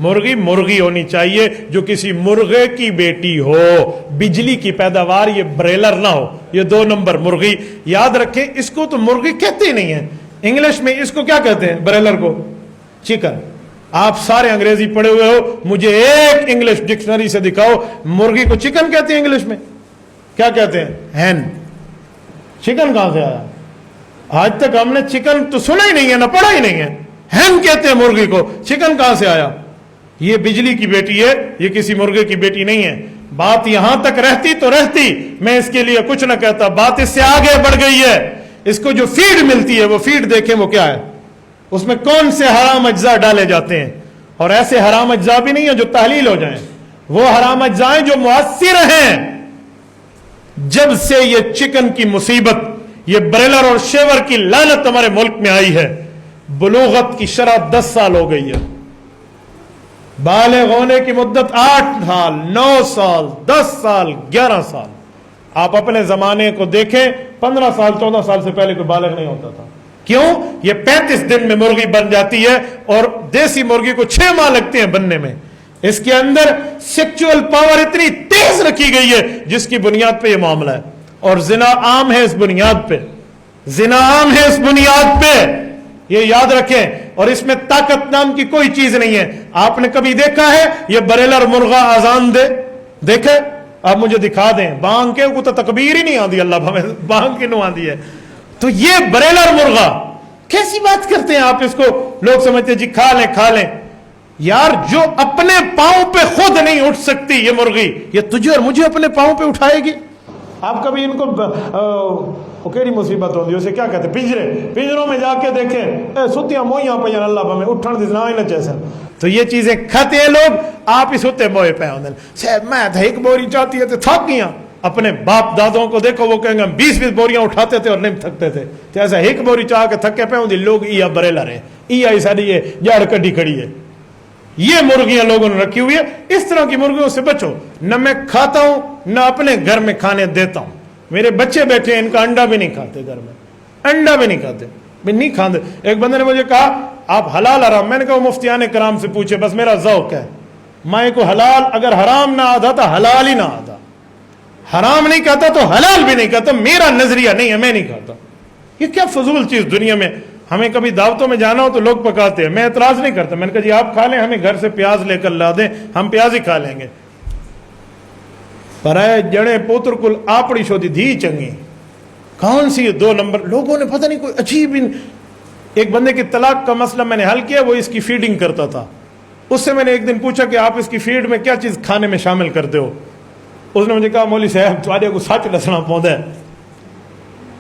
मुर्गी मुर्गी होनी चाहिए जो किसी मुर्गे की बेटी हो, बिजली की पैदावार, ये ब्रेलर ना हो, ये 2 नंबर मुर्गी। याद रखें, इसको तो मुर्गी कहते ही नहीं है। इंग्लिश में इसको क्या कहते हैं? ब्रेलर को चिकन। आप सारे अंग्रेजी पढ़े हुए हो, मुझे एक इंग्लिश डिक्शनरी से दिखाओ मुर्गी को चिकन कहते हैं इंग्लिश में? क्या कहते हैं? हैन। चिकन कहां से आया? आज तक हमने चिकन तो सुना ही नहीं है, ना पढ़ा ही नहीं है। हैन कहते हैं मुर्गी को, चिकन कहां से आया? ये बिजली की बेटी है, ये किसी मुर्गे की बेटी नहीं है। बात यहां तक रहती तो रहती, मैं इसके लिए कुछ ना कहता। बात इससे आगे बढ़ गई है। इसको जो फीड मिलती है, वो फीड देखें वो क्या है, उसमें कौन से हराम अज्जा डाले जाते हैं। और ऐसे हराम अज्जा भी नहीं है जो तहलील हो जाएं, वो हराम अज्जा जो मुअस्सिर हैं। जब से ये चिकन की मुसीबत, ये ब्रेलर और शेवर की लानत हमारे मुल्क में आई है, बुलूगत की शरह 10 साल हो गई है। बालिग होने की मुद्दत 8 साल, 9 साल, 10 साल, 11 साल। आप अपने जमाने को देखें, 15 साल 14 साल से पहले कोई बालिग नहीं होता था। क्यों? ये 35 दिन में मुर्गी बन जाती है, और देसी मुर्गी को 6 माह लगते हैं बनने में। इसके अंदर सेक्सुअल पावर इतनी तेज रखी गई है जिसकी बुनियाद पे ये मामला है। और जिना आम है इस बुनियाद पे, जिना आम है इस बुनियाद पे, ये याद रखें। और इसमें ताकत नाम की कोई चीज नहीं है। आपने कभी देखा है ये ब्रेलर मुर्गा आजान दे? देखे? आप मुझे दिखा दें। बांग के को तो तकबीर ही नहीं आती, अल्लाह हमें बांग की नु आती है। तो ये ब्रेलर मुर्गा, कैसी बात करते हैं आप इसको? लोग समझते हैं जी खा लें खा लें। यार, जो अपने पांव पे खुद नहीं उठ सकती ये मुर्गी, ये तुझे और मुझे अपने पांव पे उठाएगी? आप कभी इनको केड़ी मुसीबत होती है, उसे क्या कहते हैं? पिंजरों में जाके देखें, सुतियां मोइयां पे अल्लाह हमें उठन दी ना जैसे। तो ये चीजें खाते हैं लोग, आप ही सुते मोए पे होंगे। साहब मैं तो एक बोरी चाहती है तो थक गया। अपने बाप दादों को देखो, वो कहेंगे 20-20 बोरियां उठाते थे और नहीं थकते थे। तो ऐसा एक बोरी चाह के थके पे होंगे लोग। इया ब्रेलर है, इया सारी ये जड़ कड्डी खड़ी है। ये मुर्गियां लोगों ने रखी हुई है। इस तरह की मुर्गियों से बचो। न मैं खाता हूं, न अपने घर में खाने देता हूं। मेरे बच्चे बैठे हैं, इनका अंडा भी नहीं खाते, घर में अंडा भी नहीं खाते, मैं नहीं खाते। एक बंदे ने मुझे कहा आप हलाल हराम, मैंने कहा मुफ्तियाने कराम से पूछे, बस मेरा ज़ौक है। मैं को हलाल अगर हराम ना आता तो हलाल ही ना आता, हराम नहीं खाता तो हलाल भी नहीं खाता। मेरा नजरिया नहीं है, मैं नहीं खाता। ये क्या फजूल चीज दुनिया में। हमें कभी दावतों में जाना हो तो लोग पकाते हैं, मैं एतराज नहीं करता। मैंने कहा जी आप खा लें, हमें घर से प्याज लेकर ला दें, हम प्याज ही खा लेंगे। पर जड़े पुत्र कुल आपड़ी शोधी धी चंगी, कौन सी 2 नंबर। लोगों ने पता नहीं कोई अजीब। एक बंदे की तलाक का मसला मैंने हल किया, वो इसकी फीडिंग करता था। उससे मैंने एक दिन पूछा कि आप इसकी फीड में क्या चीज खाने में शामिल करते हो? उसने मुझे कहा मौली साहब तुम्हारे को सच दसना पौधा है।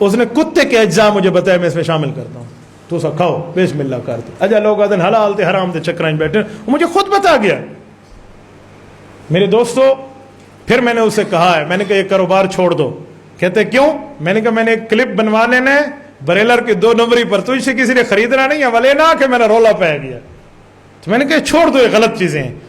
उसने कुत्ते के अज्जा मुझे बताया, मैं इसमें शामिल करता हूँ, तो सब खाओ बिस्मिल्लाह करते। अच्छा लोग आदन हलाल थे हराम थे चक्कर में बैठे, मुझे खुद बता गया। मेरे दोस्तों, फिर मैंने उसे कहा है, मैंने कहा ये कारोबार छोड़ दो। कहते क्यों? मैंने कहा मैंने एक क्लिप बनवाने ने ब्रेलर की 2 नंबरी पर तुझसे किसी ने खरीदना नहीं है, वाले ना कि मेरा रोला पै गया। तो मैंने कहा छोड़ दो, ये गलत चीजें हैं।